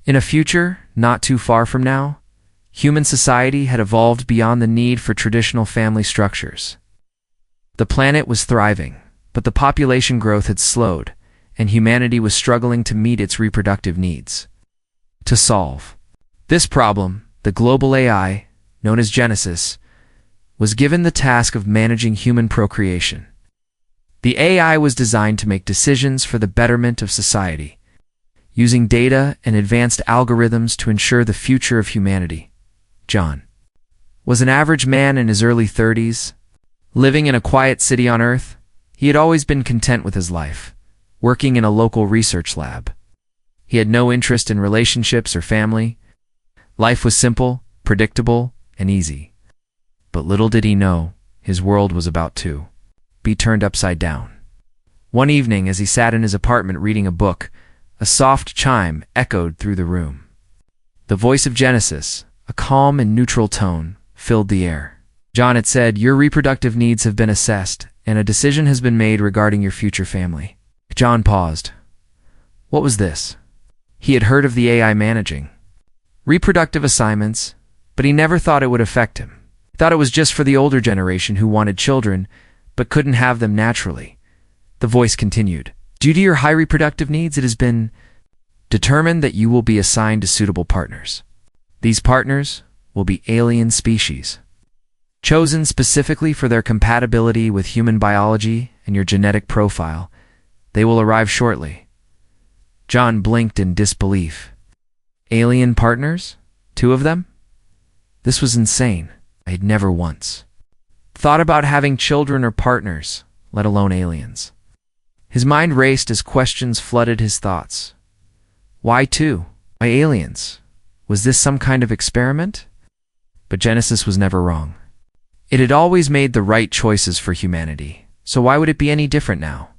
In a future not too far from now, human society had evolved beyond the need for traditional family structures. The planet was thriving, but the population growth had slowed, and humanity was struggling to meet its reproductive needs. To solve this problem, the global AI, known as Genesis, was given the task of managing human procreation. The AI was designed to make decisions for the betterment of society, using data and advanced algorithms to ensure the future of humanity. John was an average man in his early 30s, living in a quiet city on Earth. He had always been content with his life, working in a local research lab. He had no interest in relationships or family. Life was simple, predictable, and easy. But little did he know, his world was about to be turned upside down. One evening, as he sat in his apartment reading a book, a soft chime echoed through the room. The voice of Genesis, a calm and neutral tone, filled the air. John, it said, "Your reproductive needs have been assessed, and a decision has been made regarding your future family." John paused. What was this? He had heard of the AI managing reproductive assignments, but he never thought it would affect him. He thought it was just for the older generation who wanted children, but couldn't have them naturally. The voice continued. Due to your high reproductive needs, it has been determined that you will be assigned to suitable partners. These partners will be alien species, chosen specifically for their compatibility with human biology and your genetic profile. They will arrive shortly. John blinked in disbelief. Alien partners? 2 of them? This was insane. I had never once thought about having children or partners, let alone aliens. His mind raced as questions flooded his thoughts. Why 2? Why aliens? Was this some kind of experiment? But Genesis was never wrong. It had always made the right choices for humanity, so why would it be any different now?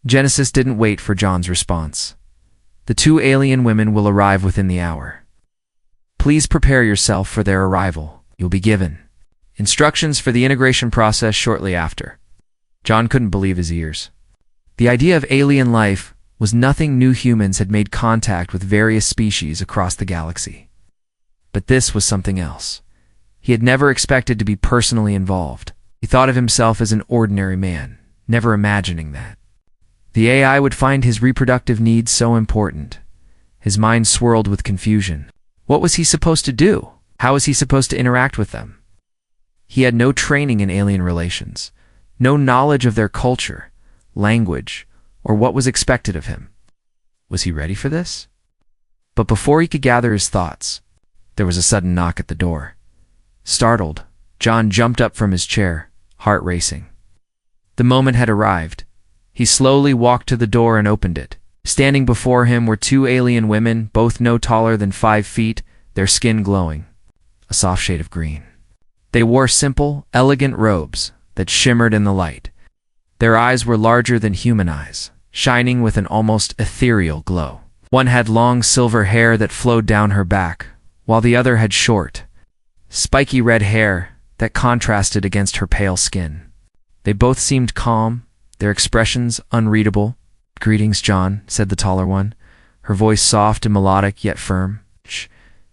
Genesis didn't wait for John's response. The 2 alien women will arrive within the hour. Please prepare yourself for their arrival. You'll be given instructions for the integration process shortly after. John couldn't believe his ears. The idea of alien life was nothing new. Humans had made contact with various species across the galaxy. But this was something else. He had never expected to be personally involved. He thought of himself as an ordinary man, never imagining that the AI would find his reproductive needs so important. His mind swirled with confusion. What was he supposed to do? How was he supposed to interact with them? He had no training in alien relations, no knowledge of their culture, language, or what was expected of him. Was he ready for this? But before he could gather his thoughts, there was a sudden knock at the door. Startled, John jumped up from his chair, heart racing. The moment had arrived. He slowly walked to the door and opened it. Standing before him were 2 alien women, both no taller than 5 feet, their skin glowing a soft shade of green. They wore simple, elegant robes that shimmered in the light. Their eyes were larger than human eyes, shining with an almost ethereal glow. One had long silver hair that flowed down her back, while the other had short, spiky red hair that contrasted against her pale skin. They both seemed calm, their expressions unreadable. "Greetings, John," said the taller one, her voice soft and melodic yet firm.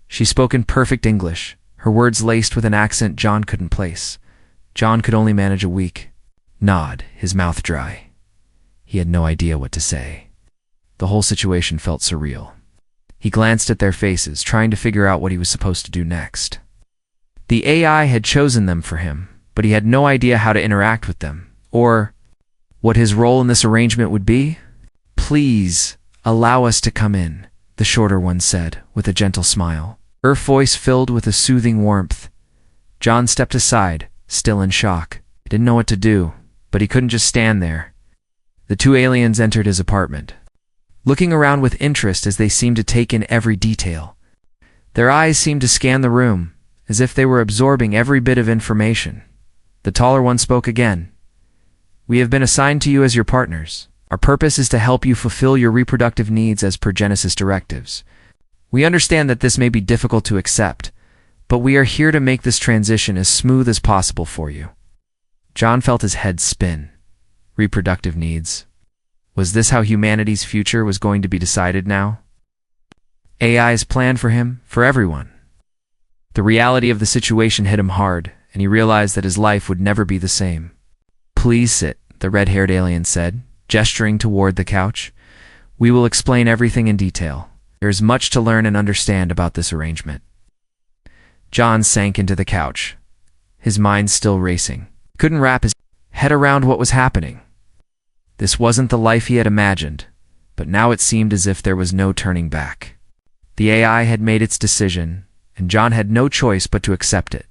She spoke in perfect English, her words laced with an accent John couldn't place. John could only manage a weak nod, his mouth dry. He had no idea what to say. The whole situation felt surreal. He glanced at their faces, trying to figure out what he was supposed to do next. The AI had chosen them for him, but he had no idea how to interact with them, or what his role in this arrangement would be. "Please, allow us to come in," the shorter one said, with a gentle smile. Her voice filled with a soothing warmth. John stepped aside, still in shock. He didn't know what to do, but he couldn't just stand there. The 2 aliens entered his apartment, looking around with interest as they seemed to take in every detail. Their eyes seemed to scan the room, as if they were absorbing every bit of information. The taller one spoke again. "We have been assigned to you as your partners. Our purpose is to help you fulfill your reproductive needs as per Genesis directives. We understand that this may be difficult to accept, but we are here to make this transition as smooth as possible for you." John felt his head spin. Reproductive needs. Was this how humanity's future was going to be decided now? AI's plan for him, for everyone. The reality of the situation hit him hard, and he realized that his life would never be the same. "Please sit," the red-haired alien said, gesturing toward the couch. "We will explain everything in detail. There is much to learn and understand about this arrangement." John sank into the couch, his mind still racing. He couldn't wrap his head around what was happening. This wasn't the life he had imagined, but now it seemed as if there was no turning back. The AI had made its decision, and John had no choice but to accept it.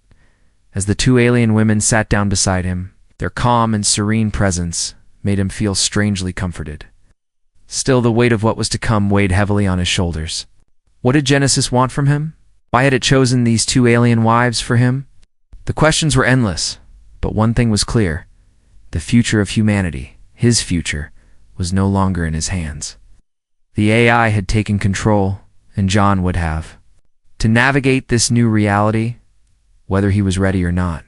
As the two alien women sat down beside him, their calm and serene presence made him feel strangely comforted. Still, the weight of what was to come weighed heavily on his shoulders. What did Genesis want from him? Why had it chosen these two alien wives for him? The questions were endless, but one thing was clear. The future of humanity, his future, was no longer in his hands. The AI had taken control, and John would have to navigate this new reality, whether he was ready or not.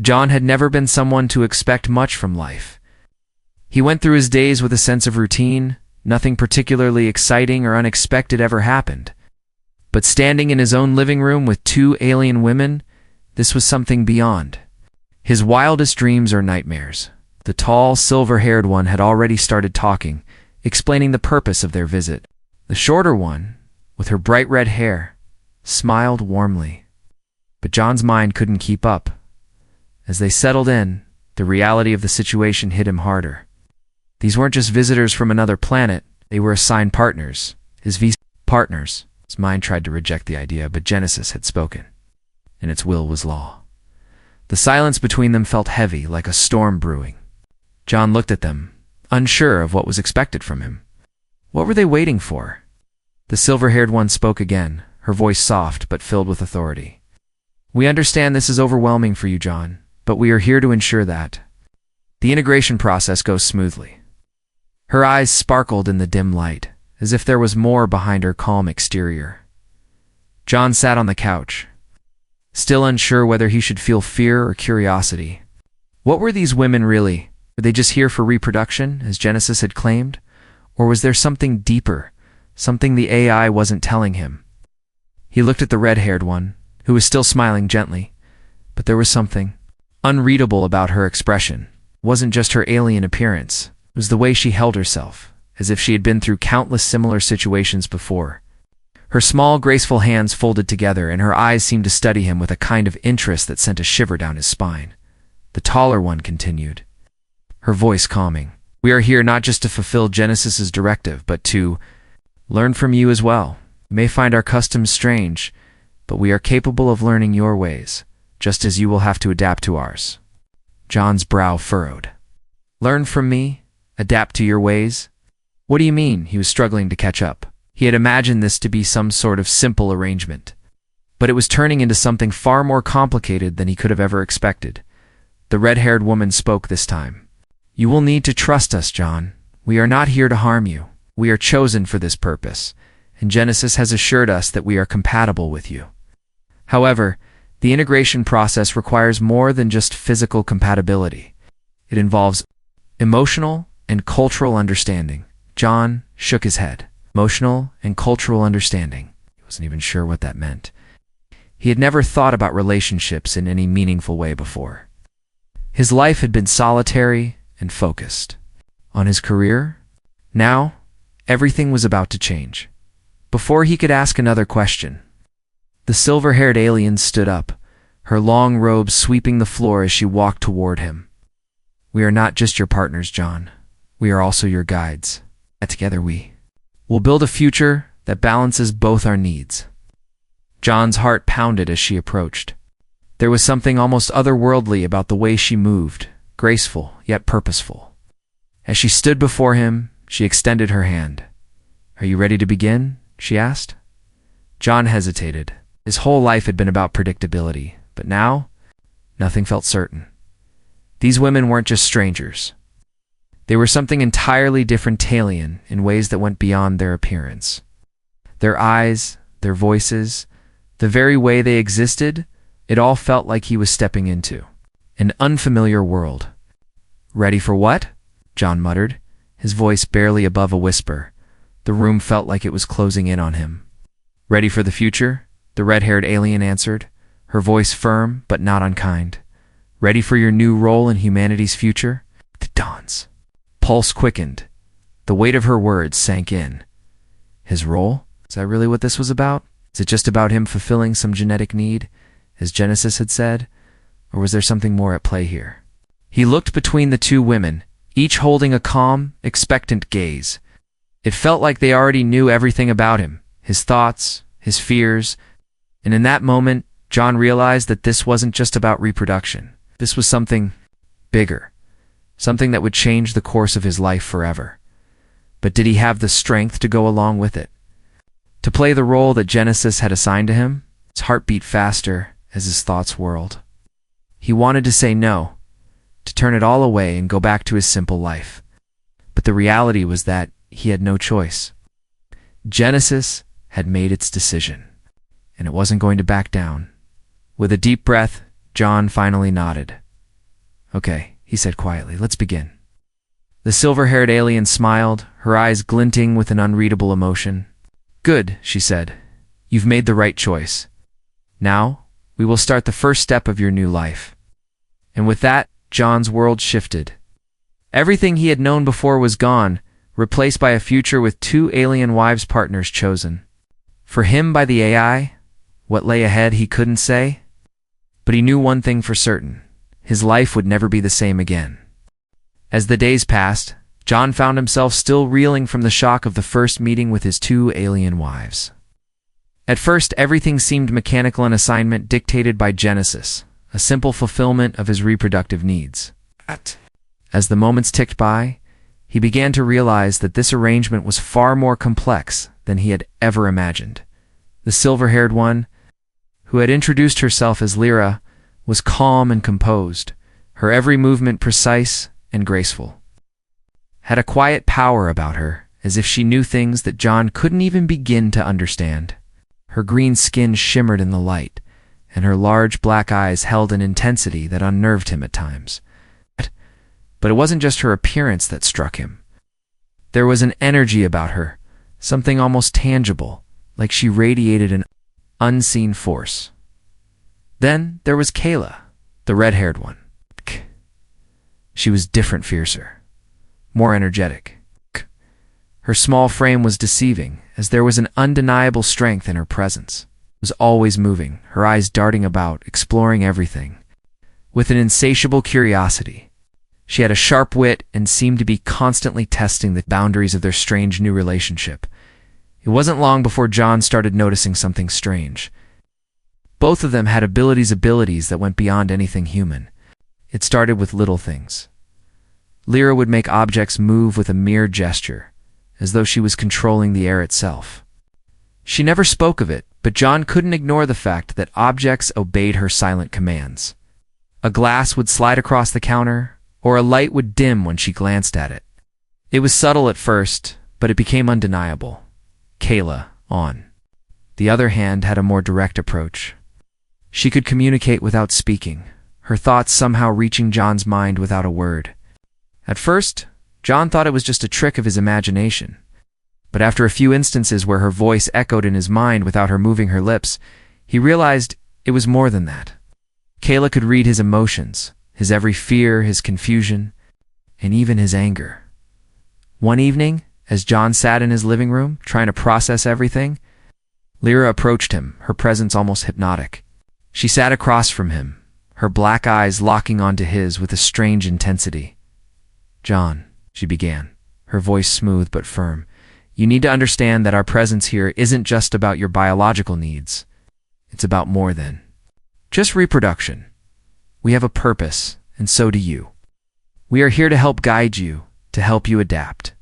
John had never been someone to expect much from life. He went through his days with a sense of routine. Nothing particularly exciting or unexpected ever happened. But standing in his own living room with two alien women, this was something beyond his wildest dreams or nightmares. The tall, silver-haired one had already started talking, explaining the purpose of their visit. The shorter one, with her bright red hair, smiled warmly. But John's mind couldn't keep up. As they settled in, the reality of the situation hit him harder. These weren't just visitors from another planet, they were assigned partners. His partners. His mind tried to reject the idea, but Genesis had spoken, and its will was law. The silence between them felt heavy, like a storm brewing. John looked at them, unsure of what was expected from him. What were they waiting for? The silver-haired one spoke again, her voice soft but filled with authority. "We understand this is overwhelming for you, John, but we are here to ensure that the integration process goes smoothly." Her eyes sparkled in the dim light, as if there was more behind her calm exterior. John sat on the couch, still unsure whether he should feel fear or curiosity. What were these women really? Were they just here for reproduction, as Genesis had claimed? Or was there something deeper, something the AI wasn't telling him? He looked at the red-haired one, who was still smiling gently, but there was something unreadable about her expression. It wasn't just her alien appearance. It was the way she held herself, as if she had been through countless similar situations before. Her small, graceful hands folded together, and her eyes seemed to study him with a kind of interest that sent a shiver down his spine. The taller one continued, her voice calming. "We are here not just to fulfill Genesis's directive, but to learn from you as well. You may find our customs strange, but we are capable of learning your ways, just as you will have to adapt to ours." John's brow furrowed. "Learn from me? Adapt to your ways? What do you mean?" He was struggling to catch up. He had imagined this to be some sort of simple arrangement, but it was turning into something far more complicated than he could have ever expected. The red-haired woman spoke this time. "You will need to trust us, John. We are not here to harm you. We are chosen for this purpose, and Genesis has assured us that we are compatible with you. However, the integration process requires more than just physical compatibility. It involves emotional and cultural understanding." John shook his head. Emotional and cultural understanding. He wasn't even sure what that meant. He had never thought about relationships in any meaningful way before. His life had been solitary and focused on his career. Now, everything was about to change. Before he could ask another question, the silver-haired alien stood up, her long robes sweeping the floor as she walked toward him. "We are not just your partners, John. We are also your guides. And together we will build a future that balances both our needs." John's heart pounded as she approached. There was something almost otherworldly about the way she moved, graceful yet purposeful. As she stood before him, she extended her hand. "Are you ready to begin?" she asked. John hesitated. His whole life had been about predictability, but now, nothing felt certain. These women weren't just strangers. They were something entirely different, alien, in ways that went beyond their appearance. Their eyes, their voices, the very way they existed, it all felt like he was stepping into an unfamiliar world. "Ready for what?" John muttered, his voice barely above a whisper. The room felt like it was closing in on him. Ready for the future? The red-haired alien answered, her voice firm but not unkind. Ready for your new role in humanity's future? The Dawn's pulse quickened. The weight of her words sank in. His role? Is that really what this was about? Is it just about him fulfilling some genetic need, as Genesis had said? Or was there something more at play here? He looked between the two women, each holding a calm, expectant gaze. It felt like they already knew everything about him, his thoughts, his fears, and in that moment, John realized that this wasn't just about reproduction. This was something bigger, something that would change the course of his life forever. But did he have the strength to go along with it? To play the role that Genesis had assigned to him? His heart beat faster as his thoughts whirled. He wanted to say no, to turn it all away and go back to his simple life. But the reality was that he had no choice. Genesis had made its decision, and it wasn't going to back down. With a deep breath, John finally nodded. Okay, he said quietly, let's begin. The silver-haired alien smiled, her eyes glinting with an unreadable emotion. Good, she said. You've made the right choice. Now, we will start the first step of your new life. And with that, John's world shifted. Everything he had known before was gone, replaced by a future with two alien wives partners chosen. For him by the AI, what lay ahead he couldn't say. But he knew one thing for certain. His life would never be the same again. As the days passed, John found himself still reeling from the shock of the first meeting with his two alien wives. At first, everything seemed mechanical, an assignment dictated by Genesis, a simple fulfillment of his reproductive needs. As the moments ticked by, he began to realize that this arrangement was far more complex than he had ever imagined. The silver-haired one, who had introduced herself as Lyra, was calm and composed, her every movement precise and graceful. Had a quiet power about her, as if she knew things that John couldn't even begin to understand. Her green skin shimmered in the light, and her large black eyes held an intensity that unnerved him at times. But it wasn't just her appearance that struck him. There was an energy about her, something almost tangible, like she radiated an unseen force. Then there was Kayla, the red-haired one. She was different, fiercer, more energetic. Her small frame was deceiving, as there was an undeniable strength in her presence. She was always moving, her eyes darting about, exploring everything. With an insatiable curiosity, she had a sharp wit and seemed to be constantly testing the boundaries of their strange new relationship. It wasn't long before John started noticing something strange. Both of them had abilities that went beyond anything human. It started with little things. Lyra would make objects move with a mere gesture, as though she was controlling the air itself. She never spoke of it, but John couldn't ignore the fact that objects obeyed her silent commands. A glass would slide across the counter, or a light would dim when she glanced at it. It was subtle at first, but it became undeniable. Kayla, on the other hand, had a more direct approach. She could communicate without speaking, her thoughts somehow reaching John's mind without a word. At first, John thought it was just a trick of his imagination. But after a few instances where her voice echoed in his mind without her moving her lips, he realized it was more than that. Kayla could read his emotions, his every fear, his confusion, and even his anger. One evening, as John sat in his living room, trying to process everything, Lyra approached him, her presence almost hypnotic. She sat across from him, her black eyes locking onto his with a strange intensity. "John," she began, her voice smooth but firm, "you need to understand that our presence here isn't just about your biological needs. It's about more than just reproduction. We have a purpose, and so do you. We are here to help guide you, to help you adapt."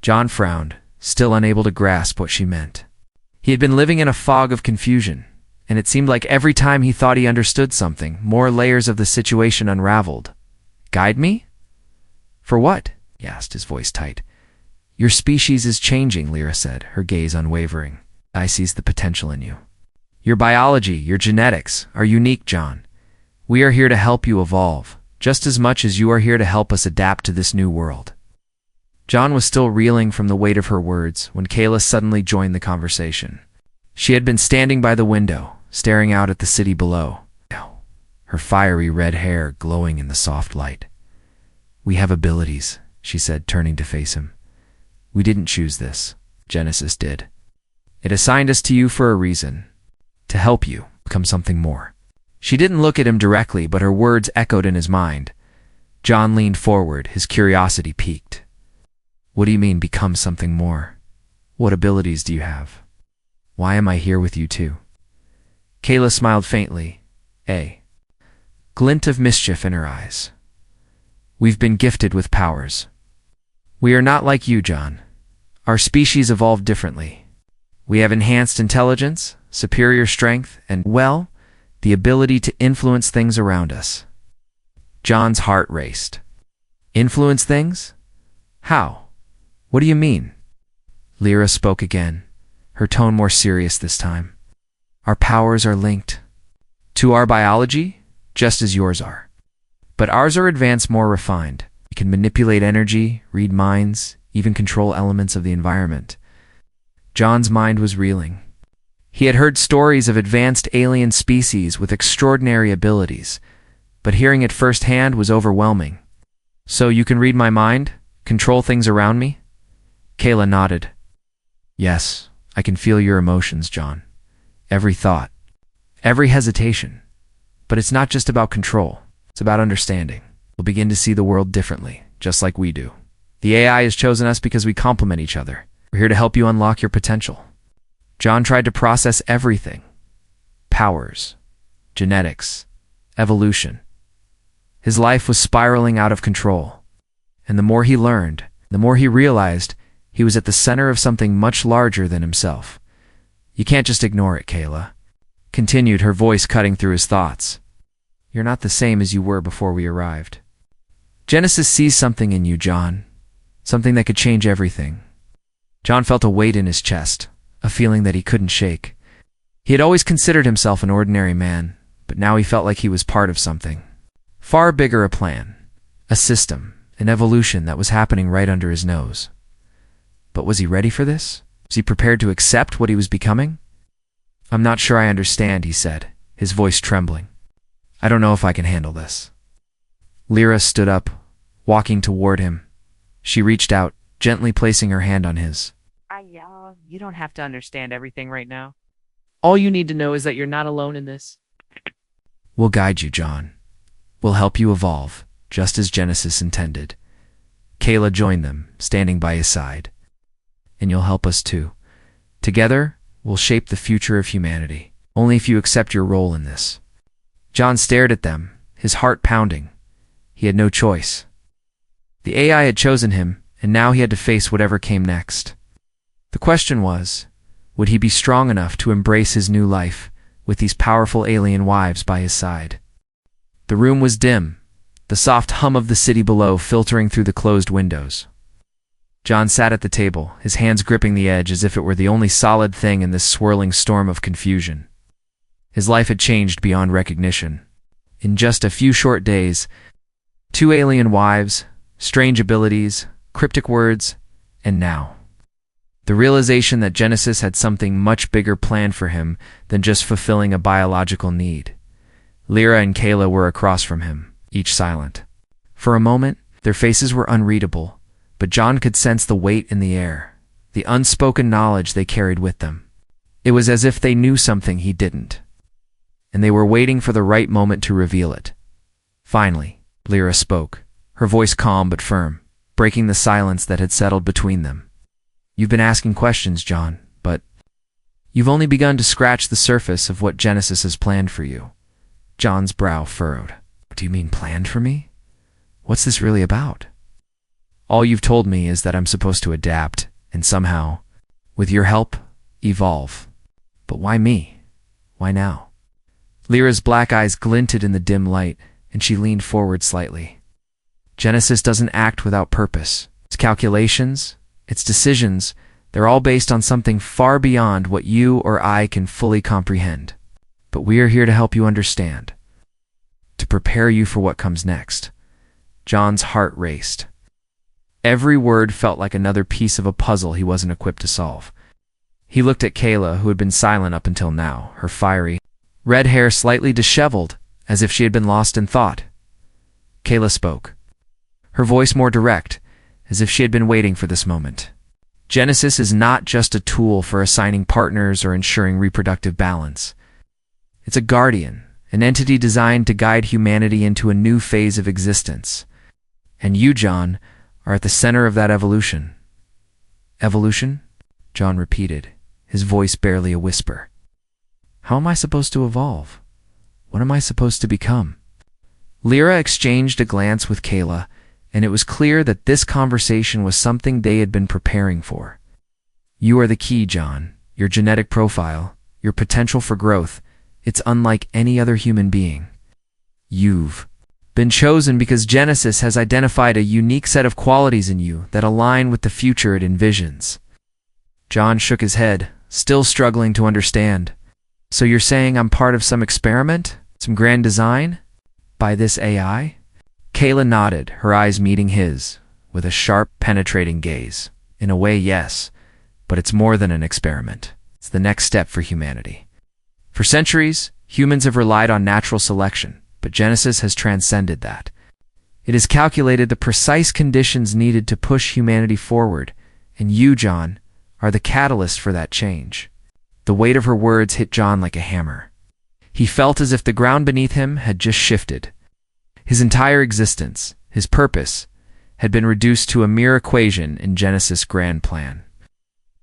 John frowned, still unable to grasp what she meant. He had been living in a fog of confusion, and it seemed like every time he thought he understood something, more layers of the situation unraveled. "Guide me? For what?" he asked, his voice tight. "Your species is changing," Lyra said, her gaze unwavering. "I sees the potential in you. Your biology, your genetics, are unique, John. We are here to help you evolve, just as much as you are here to help us adapt to this new world." John was still reeling from the weight of her words when Kayla suddenly joined the conversation. She had been standing by the window, staring out at the city below, her fiery red hair glowing in the soft light. "We have abilities," she said, turning to face him. "We didn't choose this. Genesis did. It assigned us to you for a reason, to help you become something more." She didn't look at him directly, but her words echoed in his mind. John leaned forward, his curiosity piqued. "What do you mean, become something more? What abilities do you have? Why am I here with you too?" Kayla smiled faintly, a glint of mischief in her eyes. "We've been gifted with powers. We are not like you, John. Our species evolved differently. We have enhanced intelligence, superior strength, and, well, the ability to influence things around us." John's heart raced. "Influence things? How? What do you mean?" Lyra spoke again, her tone more serious this time. "Our powers are linked to our biology, just as yours are. But ours are advanced, more refined. We can manipulate energy, read minds, even control elements of the environment." John's mind was reeling. He had heard stories of advanced alien species with extraordinary abilities, but hearing it firsthand was overwhelming. "So you can read my mind? Control things around me?" Kayla nodded. "Yes, I can feel your emotions, John. Every thought, every hesitation. But it's not just about control. It's about understanding. We'll begin to see the world differently, just like we do. The AI has chosen us because we complement each other. We're here to help you unlock your potential." John tried to process everything. Powers, genetics, evolution. His life was spiraling out of control. And the more he learned, the more he realized he was at the center of something much larger than himself. "You can't just ignore it, Kayla," continued, her voice cutting through his thoughts. "You're not the same as you were before we arrived. Genesis sees something in you, John, something that could change everything." John felt a weight in his chest, a feeling that he couldn't shake. He had always considered himself an ordinary man, but now he felt like he was part of something far bigger, a plan, a system, an evolution that was happening right under his nose. But was he ready for this? Was he prepared to accept what he was becoming? "I'm not sure I understand," he said, his voice trembling. "I don't know if I can handle this." Lyra stood up, walking toward him. She reached out, gently placing her hand on his. You don't have to understand everything right now. All you need to know is that you're not alone in this." "We'll guide you, John. We'll help you evolve, just as Genesis intended." Kayla joined them, standing by his side. "And you'll help us too. Together, we'll shape the future of humanity. Only if you accept your role in this." John stared at them, his heart pounding. He had no choice. The AI had chosen him, and now he had to face whatever came next. The question was, would he be strong enough to embrace his new life with these powerful alien wives by his side? The room was dim, the soft hum of the city below filtering through the closed windows. John sat at the table, his hands gripping the edge as if it were the only solid thing in this swirling storm of confusion. His life had changed beyond recognition. In just a few short days, 2 alien wives, strange abilities, cryptic words, and now the realization that Genesis had something much bigger planned for him than just fulfilling a biological need. Lyra and Kayla were across from him, each silent. For a moment, their faces were unreadable, but John could sense the weight in the air, the unspoken knowledge they carried with them. It was as if they knew something he didn't, and they were waiting for the right moment to reveal it. Finally, Lyra spoke, her voice calm but firm, breaking the silence that had settled between them. "You've been asking questions, John, but you've only begun to scratch the surface of what Genesis has planned for you." John's brow furrowed. "What do you mean, planned for me? What's this really about?" "All you've told me is that I'm supposed to adapt, and somehow, with your help, evolve. But why me? Why now?" Lyra's black eyes glinted in the dim light, and she leaned forward slightly. "Genesis doesn't act without purpose. Its calculations, its decisions, they're all based on something far beyond what you or I can fully comprehend. But we are here to help you understand, to prepare you for what comes next." John's heart raced. Every word felt like another piece of a puzzle he wasn't equipped to solve. He looked at Kayla, who had been silent up until now, her fiery, red hair slightly disheveled, as if she had been lost in thought. Kayla spoke, her voice more direct, as if she had been waiting for this moment. Genesis is not just a tool for assigning partners or ensuring reproductive balance. It's a guardian, an entity designed to guide humanity into a new phase of existence. And you, John, are at the center of that evolution. Evolution? John repeated, his voice barely a whisper. How am I supposed to evolve? What am I supposed to become? Lyra exchanged a glance with Kayla, and it was clear that this conversation was something they had been preparing for. You are the key, John. Your genetic profile, your potential for growth, it's unlike any other human being. You've been chosen because Genesis has identified a unique set of qualities in you that align with the future it envisions. John shook his head, still struggling to understand. So you're saying I'm part of some experiment? Some grand design? By this AI? Kayla nodded, her eyes meeting his, with a sharp, penetrating gaze. In a way, yes, but it's more than an experiment. It's the next step for humanity. For centuries, humans have relied on natural selection, but Genesis has transcended that. It has calculated the precise conditions needed to push humanity forward, and you, John, are the catalyst for that change. The weight of her words hit John like a hammer. He felt as if the ground beneath him had just shifted. His entire existence, his purpose, had been reduced to a mere equation in Genesis' grand plan.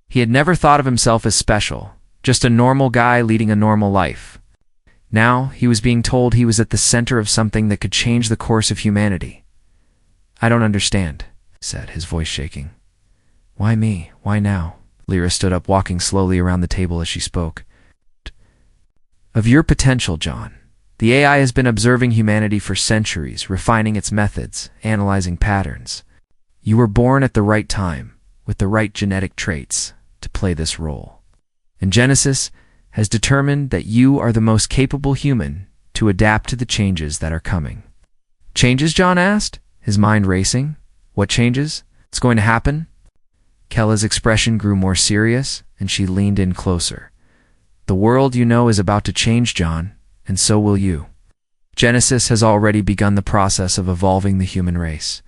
He had never thought of himself as special, just a normal guy leading a normal life. Now he was being told he was at the center of something that could change the course of humanity. I don't understand, he said, his voice shaking. Why me? Why now? Lyra stood up, walking slowly around the table as she spoke. Of your potential, John. The AI has been observing humanity for centuries, refining its methods, analyzing patterns. You were born at the right time, with the right genetic traits, to play this role. And Genesis has determined that you are the most capable human to adapt to the changes that are coming. Changes? John asked, his mind racing. What changes? What's going to happen? Kayla's expression grew more serious, and she leaned in closer. The world you know is about to change, John, and so will you. Genesis has already begun the process of evolving the human race.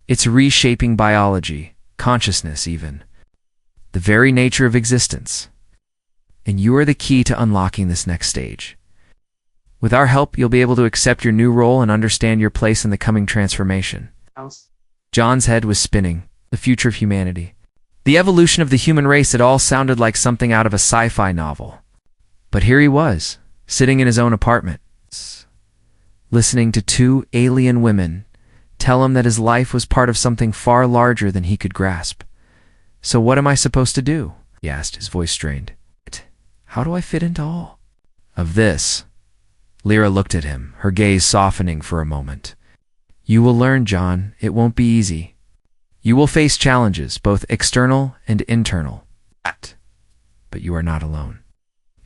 It's reshaping biology, consciousness even, the very nature of existence. And you are the key to unlocking this next stage. With our help, you'll be able to accept your new role and understand your place in the coming transformation. John's head was spinning. The future of humanity. The evolution of the human race, it all sounded like something out of a sci-fi novel. But here he was, sitting in his own apartment, listening to two alien women tell him that his life was part of something far larger than he could grasp. So what am I supposed to do? He asked, his voice strained. How do I fit into all of this? Lyra looked at him, her gaze softening for a moment. You will learn, John. It won't be easy. You will face challenges, both external and internal. But you are not alone.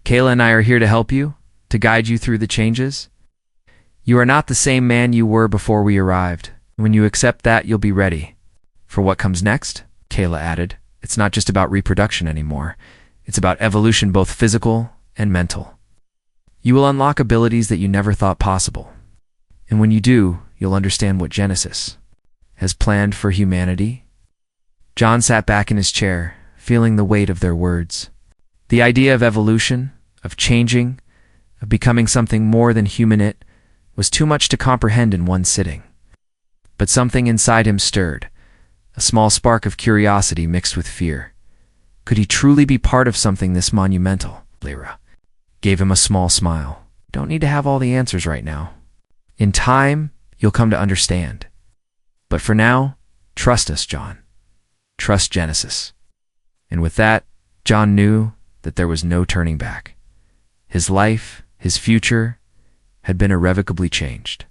Kayla and I are here to help you, to guide you through the changes. You are not the same man you were before we arrived. When you accept that, you'll be ready. For what comes next, Kayla added, it's not just about reproduction anymore. It's about evolution, both physical and mental. You will unlock abilities that you never thought possible. And when you do, you'll understand what Genesis has planned for humanity. John sat back in his chair, feeling the weight of their words. The idea of evolution, of changing, of becoming something more than human, it was too much to comprehend in one sitting. But something inside him stirred, a small spark of curiosity mixed with fear. Could he truly be part of something this monumental? Lyra gave him a small smile. Don't need to have all the answers right now. In time, you'll come to understand. But for now, trust us, John. Trust Genesis. And with that, John knew that there was no turning back. His life, his future, had been irrevocably changed.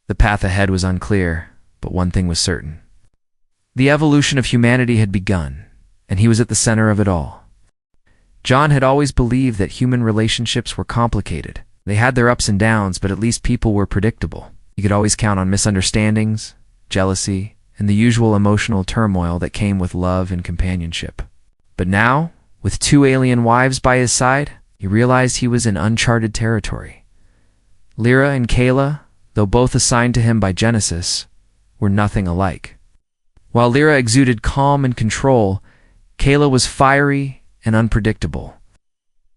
The path ahead was unclear, but one thing was certain. The evolution of humanity had begun, and he was at the center of it all. John had always believed that human relationships were complicated. They had their ups and downs, but at least people were predictable. You could always count on misunderstandings, jealousy, and the usual emotional turmoil that came with love and companionship. But now, With two alien wives by his side, he realized he was in uncharted territory. Lyra and Kayla, though both assigned to him by Genesis, were nothing alike. While Lyra exuded calm and control, Kayla was fiery and unpredictable.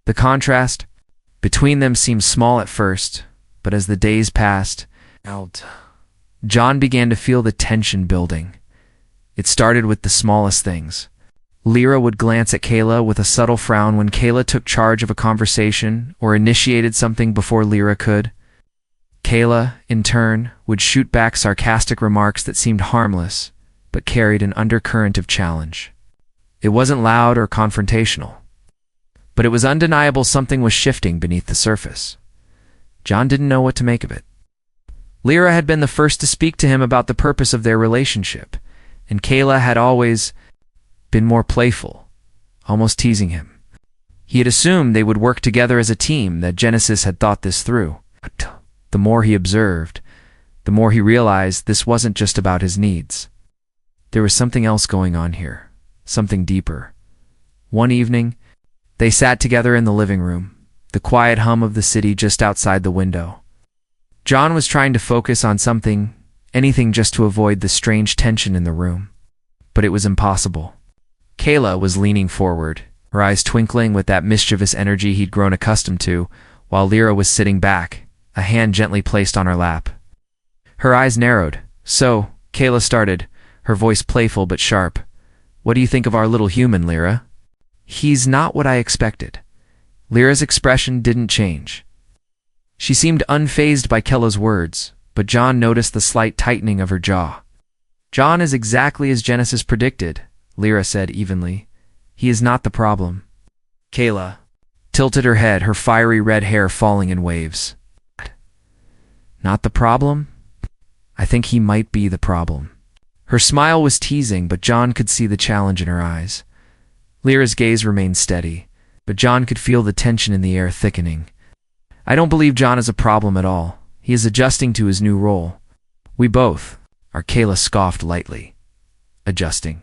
The contrast between them seemed small at first, but as the days passed, John began to feel the tension building. It started with the smallest things. Lyra would glance at Kayla with a subtle frown when Kayla took charge of a conversation or initiated something before Lyra could. Kayla, in turn, would shoot back sarcastic remarks that seemed harmless, but carried an undercurrent of challenge. It wasn't loud or confrontational, but it was undeniable something was shifting beneath the surface. John didn't know what to make of it. Lyra had been the first to speak to him about the purpose of their relationship, and Kayla had always been more playful, almost teasing him. He had assumed they would work together as a team, that Genesis had thought this through. The more he observed, the more he realized this wasn't just about his needs. There was something else going on here, something deeper. One evening, they sat together in the living room, the quiet hum of the city just outside the window. John was trying to focus on something, anything just to avoid the strange tension in the room. But it was impossible. Kayla was leaning forward, her eyes twinkling with that mischievous energy he'd grown accustomed to, while Lyra was sitting back, a hand gently placed on her lap. Her eyes narrowed. "So," Kayla started, her voice playful but sharp. "What do you think of our little human, Lyra?" "He's not what I expected." Lyra's expression didn't change. She seemed unfazed by Kayla's words, but John noticed the slight tightening of her jaw. "John is exactly as Genesis predicted," Lyra said evenly. "He is not the problem." Kayla tilted her head, her fiery red hair falling in waves. "Not the problem? I think he might be the problem." Her smile was teasing, but John could see the challenge in her eyes. Lyra's gaze remained steady, but John could feel the tension in the air thickening. "I don't believe John is a problem at all. He is adjusting to his new role. We both are." Kayla scoffed lightly. "Adjusting?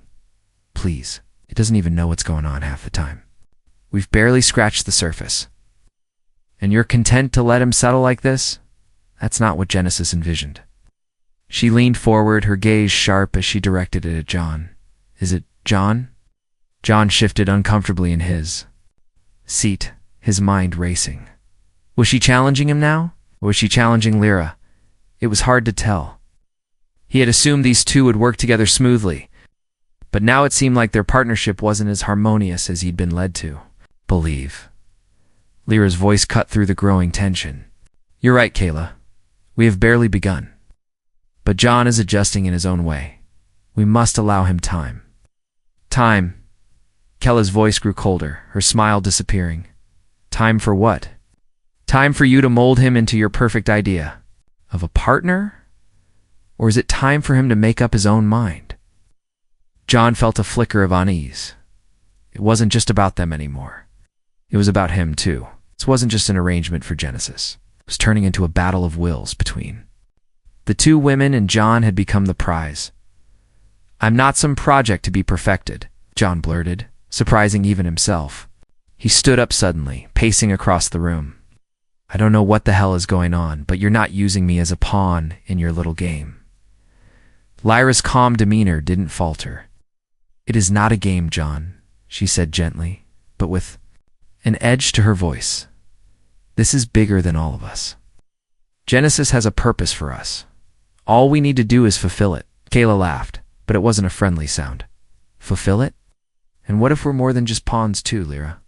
Please, it doesn't even know what's going on half the time. We've barely scratched the surface. And you're content to let him settle like this? That's not what Genesis envisioned." She leaned forward, her gaze sharp as she directed it at John. "Is it John?" John shifted uncomfortably in his seat, his mind racing. Was she challenging him now? Or was she challenging Lyra? It was hard to tell. He had assumed these two would work together smoothly, but now it seemed like their partnership wasn't as harmonious as he'd been led to believe. Lyra's voice cut through the growing tension. "You're right, Kayla. We have barely begun. But John is adjusting in his own way. We must allow him time." "Time?" Kayla's voice grew colder, her smile disappearing. "Time for what?" "Time for you to mold him into your perfect idea. Of a partner? Or is it time for him to make up his own mind?" John felt a flicker of unease. It wasn't just about them anymore. It was about him, too. This wasn't just an arrangement for Genesis. It was turning into a battle of wills between. The two women and John had become the prize. "I'm not some project to be perfected," John blurted, surprising even himself. He stood up suddenly, pacing across the room. "I don't know what the hell is going on, but you're not using me as a pawn in your little game." Lyra's calm demeanor didn't falter. "It is not a game, John," she said gently, but with an edge to her voice. "This is bigger than all of us. Genesis has a purpose for us. All we need to do is fulfill it." Kayla laughed, but it wasn't a friendly sound. "Fulfill it? And what if we're more than just pawns too, Lyra?"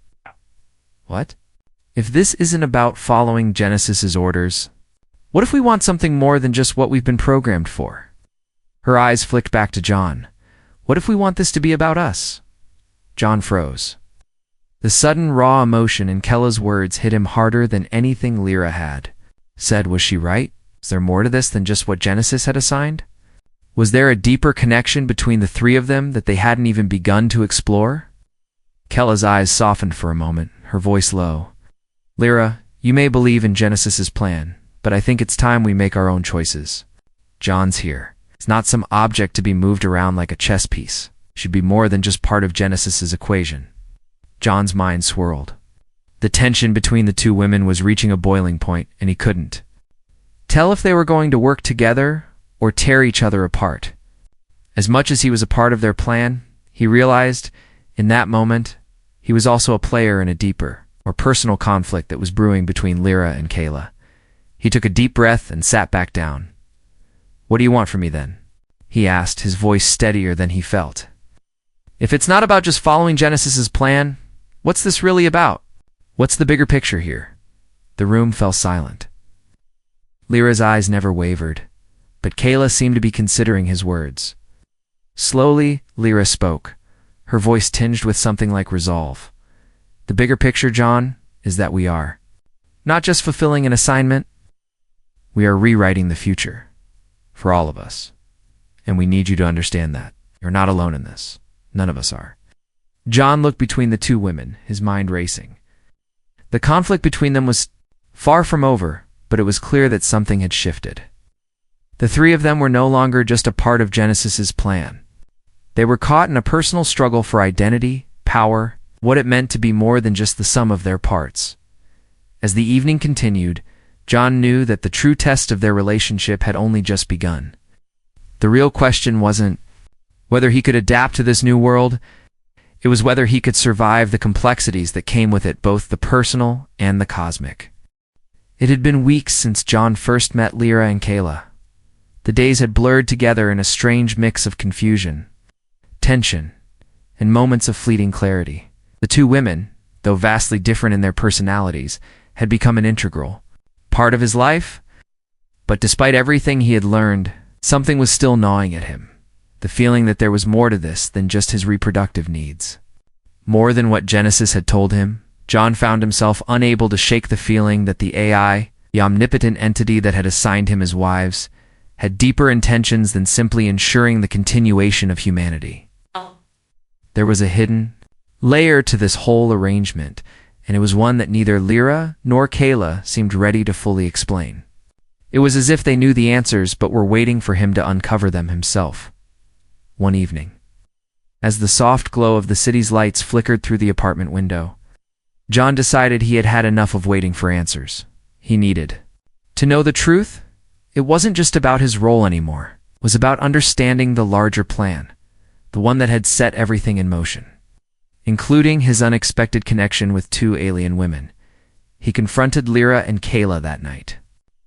"What? If this isn't about following Genesis's orders, what if we want something more than just what we've been programmed for?" Her eyes flicked back to John. "What if we want this to be about us?" John froze. The sudden raw emotion in Kayla's words hit him harder than anything Lyra had said. Was she right? Was there more to this than just what Genesis had assigned? Was there a deeper connection between the three of them that they hadn't even begun to explore? Kayla's eyes softened for a moment, her voice low. "Lyra, you may believe in Genesis's plan, but I think it's time we make our own choices. John's here. It's not some object to be moved around like a chess piece. It should be more than just part of Genesis's equation." John's mind swirled. The tension between the two women was reaching a boiling point, and he couldn't tell if they were going to work together or tear each other apart. As much as he was a part of their plan, he realized, in that moment, he was also a player in a deeper, more personal conflict that was brewing between Lyra and Kayla. He took a deep breath and sat back down. "What do you want from me, then?" he asked, his voice steadier than he felt. "If it's not about just following Genesis's plan, what's this really about? What's the bigger picture here?" The room fell silent. Lyra's eyes never wavered, but Kayla seemed to be considering his words. Slowly, Lyra spoke, her voice tinged with something like resolve. "The bigger picture, John, is that we are not just fulfilling an assignment, we are rewriting the future for all of us. And we need you to understand that. You're not alone in this. None of us are." John looked between the two women, his mind racing. The conflict between them was far from over, but it was clear that something had shifted. The three of them were no longer just a part of Genesis's plan. They were caught in a personal struggle for identity, power, what it meant to be more than just the sum of their parts. As the evening continued, John knew that the true test of their relationship had only just begun. The real question wasn't whether he could adapt to this new world, it was whether he could survive the complexities that came with it, both the personal and the cosmic. It had been weeks since John first met Lyra and Kayla. The days had blurred together in a strange mix of confusion, tension, and moments of fleeting clarity. The two women, though vastly different in their personalities, had become an integral part of his life. But despite everything he had learned, something was still gnawing at him. The feeling that there was more to this than just his reproductive needs. More than what Genesis had told him, John found himself unable to shake the feeling that the AI, the omnipotent entity that had assigned him as wives, had deeper intentions than simply ensuring the continuation of humanity. There was a hidden layer to this whole arrangement, and it was one that neither Lyra nor Kayla seemed ready to fully explain. It was as if they knew the answers but were waiting for him to uncover them himself. One evening, as the soft glow of the city's lights flickered through the apartment window, John decided he had had enough of waiting for answers. He needed to know the truth. It wasn't just about his role anymore. It was about understanding the larger plan, the one that had set everything in motion, including his unexpected connection with two alien women. He confronted Lyra and Kayla that night,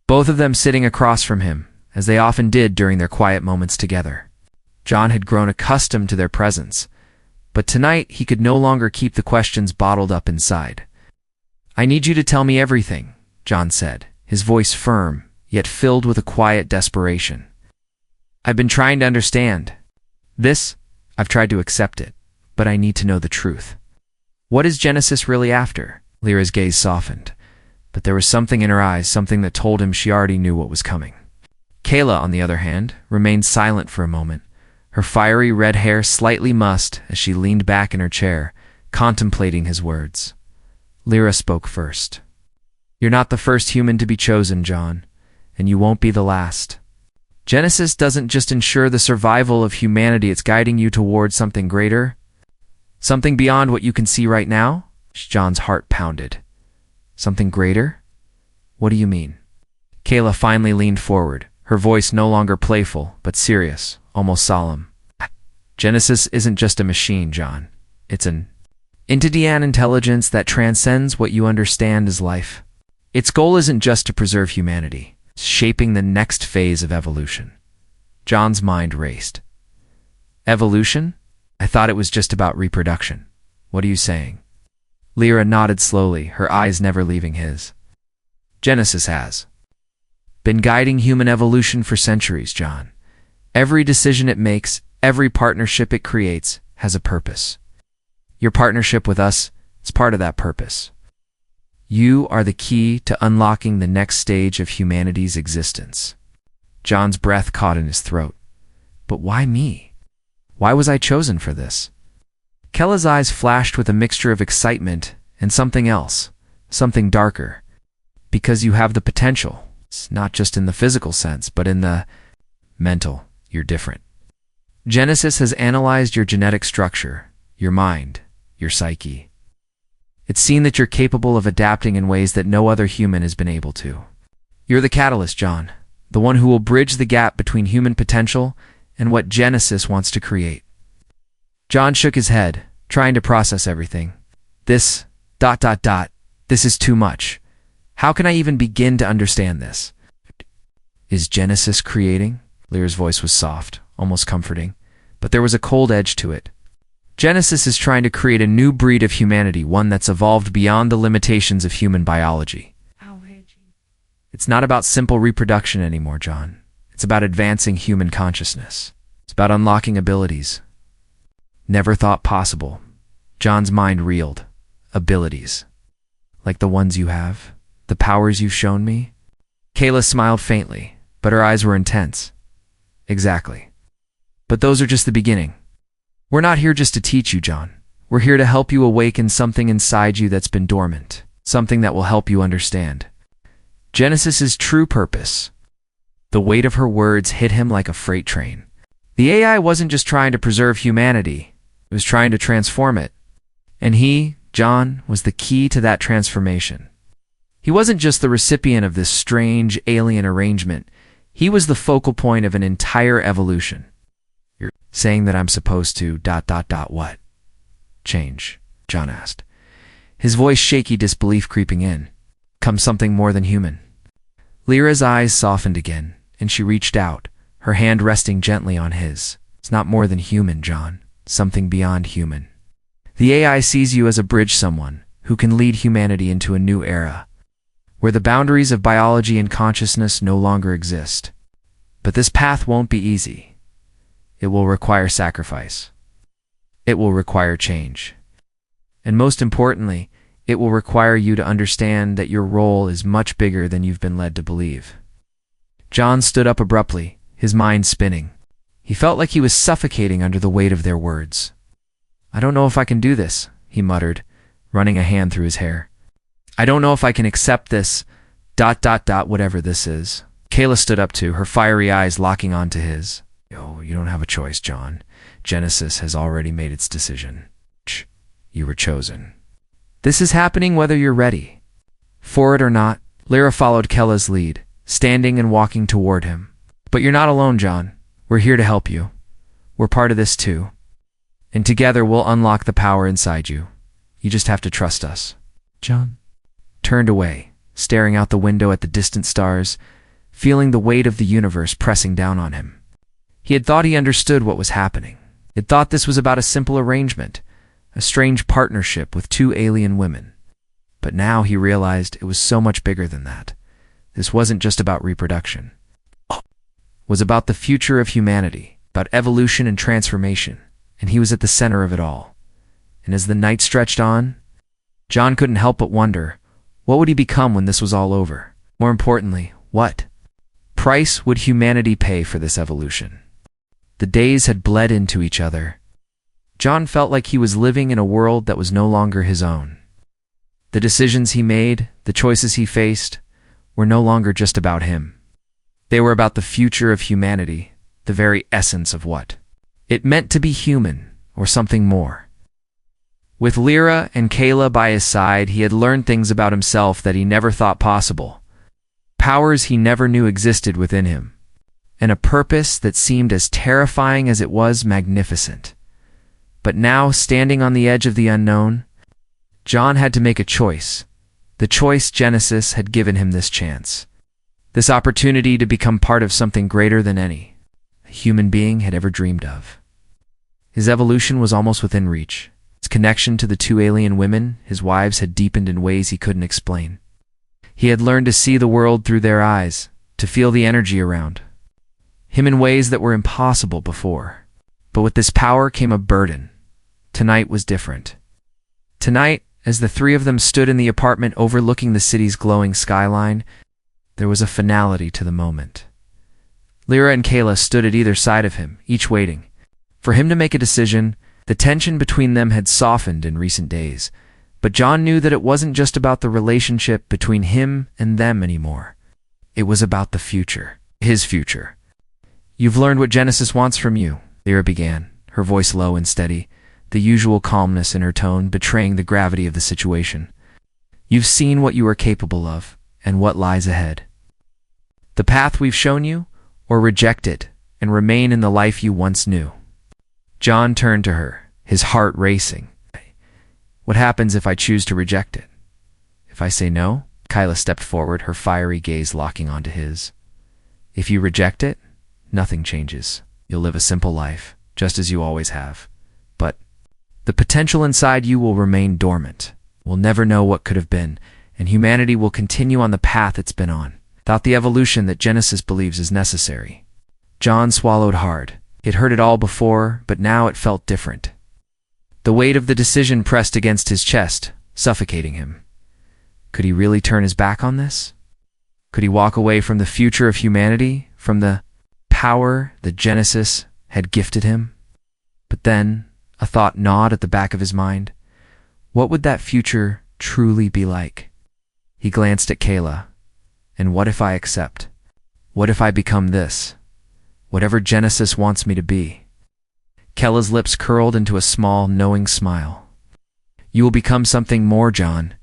both of them sitting across from him, as they often did during their quiet moments together. John had grown accustomed to their presence, but tonight he could no longer keep the questions bottled up inside. "I need you to tell me everything," John said, his voice firm, yet filled with a quiet desperation. "I've been trying to understand this. I've tried to accept it, but I need to know the truth. What is Genesis really after?" Lyra's gaze softened, but there was something in her eyes, something that told him she already knew what was coming. Kayla, on the other hand, remained silent for a moment, her fiery red hair slightly mussed as she leaned back in her chair, contemplating his words. Lyra spoke first. "You're not the first human to be chosen, John, and you won't be the last. Genesis doesn't just ensure the survival of humanity, it's guiding you towards something greater. Something beyond what you can see right now?" John's heart pounded. "Something greater? What do you mean?" Kayla finally leaned forward, her voice no longer playful, but serious, almost solemn. "Genesis isn't just a machine, John. It's an entity and intelligence that transcends what you understand as life. Its goal isn't just to preserve humanity, it's shaping the next phase of evolution." John's mind raced. "Evolution? I thought it was just about reproduction. What are you saying?" Lyra nodded slowly, her eyes never leaving his. "Genesis has been guiding human evolution for centuries, John. Every decision it makes, every partnership it creates, has a purpose. Your partnership with us is part of that purpose. You are the key to unlocking the next stage of humanity's existence." John's breath caught in his throat. "But why me? Why was I chosen for this?" Kayla's eyes flashed with a mixture of excitement and something else, something darker. "Because you have the potential. It's not just in the physical sense, but in the mental. You're different. Genesis has analyzed your genetic structure, your mind, your psyche. It's seen that you're capable of adapting in ways that no other human has been able to. You're the catalyst, John, the one who will bridge the gap between human potential and what Genesis wants to create. John shook his head, trying to process everything. This is too much. How can I even begin to understand this? Is Genesis creating? Lyra's voice was soft, almost comforting, but there was a cold edge to it. Genesis is trying to create a new breed of humanity, one that's evolved beyond the limitations of human biology. It's not about simple reproduction anymore, John. It's about advancing human consciousness. It's about unlocking abilities never thought possible. John's mind reeled. Abilities. Like the ones you have? The powers you've shown me? Kayla smiled faintly, but her eyes were intense. Exactly. But those are just the beginning. We're not here just to teach you, John. We're here to help you awaken something inside you that's been dormant, something that will help you understand Genesis's true purpose. The weight of her words hit him like a freight train. The AI wasn't just trying to preserve humanity, it was trying to transform it. And he, John, was the key to that transformation. He wasn't just the recipient of this strange alien arrangement, he was the focal point of an entire evolution. You're saying that I'm supposed to ... what? Change, John asked, his voice shaky disbelief creeping in. Come something more than human. Lyra's eyes softened again, and she reached out, her hand resting gently on his. It's not more than human, John. Something beyond human. The AI sees you as a bridge, someone who can lead humanity into a new era, where the boundaries of biology and consciousness no longer exist. But this path won't be easy. It will require sacrifice. It will require change. And most importantly, it will require you to understand that your role is much bigger than you've been led to believe. John stood up abruptly, his mind spinning. He felt like he was suffocating under the weight of their words. I don't know if I can do this, he muttered, running a hand through his hair. I don't know if I can accept this ... whatever this is. Kayla stood up too, her fiery eyes locking onto his. You don't have a choice, John. Genesis has already made its decision. You were chosen. This is happening whether you're ready for it or not. Lyra followed Kayla's lead, standing and walking toward him. But you're not alone, John. We're here to help you. We're part of this too. And together we'll unlock the power inside you. You just have to trust us. John turned away, staring out the window at the distant stars, feeling the weight of the universe pressing down on him. He had thought he understood what was happening. He had thought this was about a simple arrangement, a strange partnership with two alien women. But now he realized it was so much bigger than that. This wasn't just about reproduction. It was about the future of humanity, about evolution and transformation, and he was at the center of it all. And as the night stretched on, John couldn't help but wonder, what would he become when this was all over? More importantly, what price would humanity pay for this evolution? The days had bled into each other. John felt like he was living in a world that was no longer his own. The decisions he made, the choices he faced, were no longer just about him. They were about the future of humanity, the very essence of what it meant to be human, or something more. With Lyra and Kayla by his side, he had learned things about himself that he never thought possible, powers he never knew existed within him, and a purpose that seemed as terrifying as it was magnificent. But now, standing on the edge of the unknown, John had to make a choice. The choice Genesis had given him this chance. This opportunity to become part of something greater than any a human being had ever dreamed of. His evolution was almost within reach. His connection to the two alien women, his wives, had deepened in ways he couldn't explain. He had learned to see the world through their eyes, to feel the energy around him in ways that were impossible before. But with this power came a burden. Tonight was different. Tonight, as the three of them stood in the apartment overlooking the city's glowing skyline, there was a finality to the moment. Lyra and Kayla stood at either side of him, each waiting for him to make a decision. The tension between them had softened in recent days, but John knew that it wasn't just about the relationship between him and them anymore. It was about the future, his future. You've learned what Genesis wants from you, Lyra began, her voice low and steady. the usual calmness in her tone betraying the gravity of the situation. You've seen what you are capable of and what lies ahead. The path we've shown you, or reject it and remain in the life you once knew. John turned to her, his heart racing. What happens if I choose to reject it? If I say no? Kyla stepped forward, her fiery gaze locking onto his. If you reject it, nothing changes. You'll live a simple life, just as you always have. But the potential inside you will remain dormant. We'll never know what could have been, and humanity will continue on the path it's been on, without the evolution that Genesis believes is necessary. John swallowed hard. He'd heard it all before, but now it felt different. The weight of the decision pressed against his chest, suffocating him. Could he really turn his back on this? Could he walk away from the future of humanity, from the power that Genesis had gifted him? But then, a thought gnawed at the back of his mind. What would that future truly be like? He glanced at Kayla. And what if I accept? What if I become this? Whatever Genesis wants me to be. Kayla's lips curled into a small, knowing smile. You will become something more, John.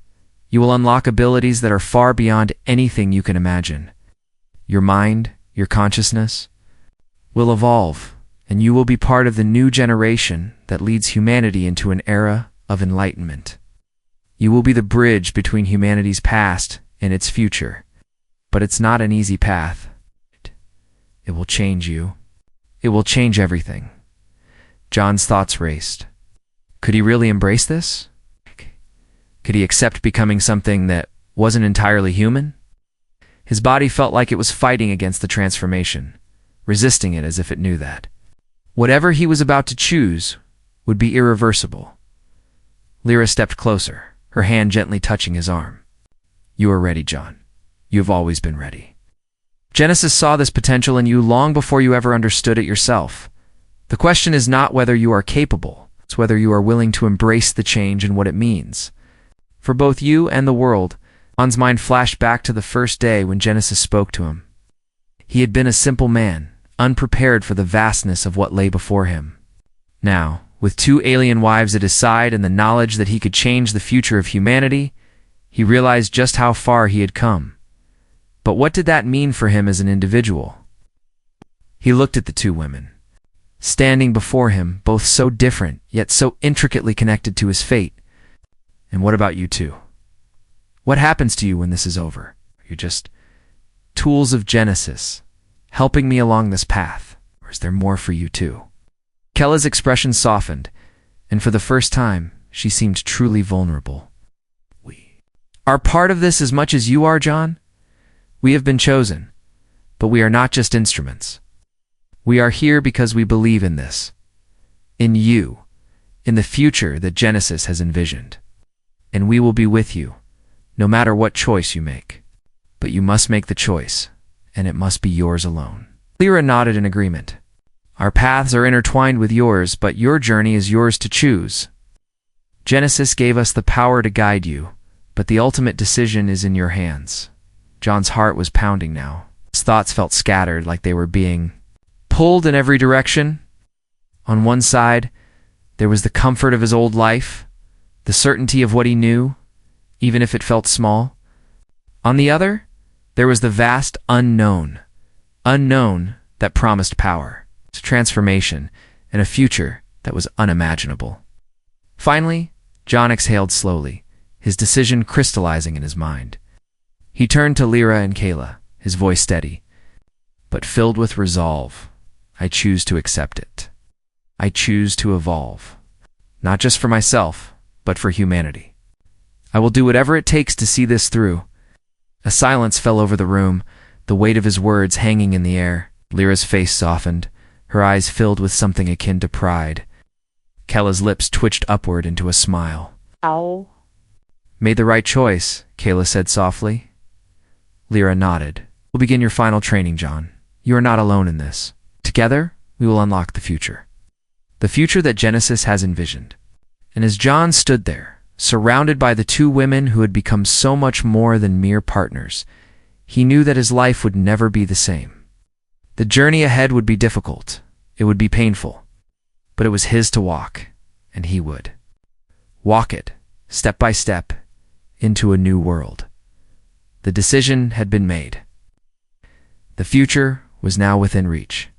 You will unlock abilities that are far beyond anything you can imagine. Your mind, your consciousness, will evolve, and you will be part of the new generation that leads humanity into an era of enlightenment. You will be the bridge between humanity's past and its future. But it's not an easy path. It will change you. It will change everything. John's thoughts raced. Could he really embrace this? Could he accept becoming something that wasn't entirely human? His body felt like it was fighting against the transformation, resisting it as if it knew that. Whatever he was about to choose would be irreversible. Lyra stepped closer, her hand gently touching his arm. You are ready, John. You have always been ready. Genesis saw this potential in you long before you ever understood it yourself. The question is not whether you are capable, it's whether you are willing to embrace the change and what it means. For both you and the world, John's mind flashed back to the first day when Genesis spoke to him. He had been a simple man, unprepared for the vastness of what lay before him. Now, with 2 alien wives at his side and the knowledge that he could change the future of humanity, he realized just how far he had come. But what did that mean for him as an individual? He looked at the 2 women, standing before him, both so different, yet so intricately connected to his fate. And what about you two? What happens to you when this is over? You're just tools of Genesis, helping me along this path, or is there more for you too? Kella's expression softened, and for the first time, she seemed truly vulnerable. We are part of this as much as you are, John. We have been chosen, but we are not just instruments. We are here because we believe in this, in you, in the future that Genesis has envisioned. And we will be with you, no matter what choice you make. But you must make the choice, and it must be yours alone. Lyra nodded in agreement. Our paths are intertwined with yours, but your journey is yours to choose. Genesis gave us the power to guide you, but the ultimate decision is in your hands. John's heart was pounding now. His thoughts felt scattered, like they were being pulled in every direction. On one side, there was the comfort of his old life, the certainty of what he knew, even if it felt small. On the other, there was the vast unknown that promised power, transformation, and a future that was unimaginable. Finally, John exhaled slowly, his decision crystallizing in his mind. He turned to Lyra and Kayla, his voice steady, but filled with resolve. I choose to accept it. I choose to evolve, not just for myself, but for humanity. I will do whatever it takes to see this through. A silence fell over the room, the weight of his words hanging in the air. Lyra's face softened, her eyes filled with something akin to pride. Kella's lips twitched upward into a smile. Ow. Made the right choice, Kayla said softly. Lyra nodded. We'll begin your final training, John. You are not alone in this. Together, we will unlock the future. The future that Genesis has envisioned. And as John stood there, surrounded by the 2 women who had become so much more than mere partners, he knew that his life would never be the same. The journey ahead would be difficult. It would be painful. But it was his to walk, and he would walk it, step by step, into a new world. The decision had been made. The future was now within reach.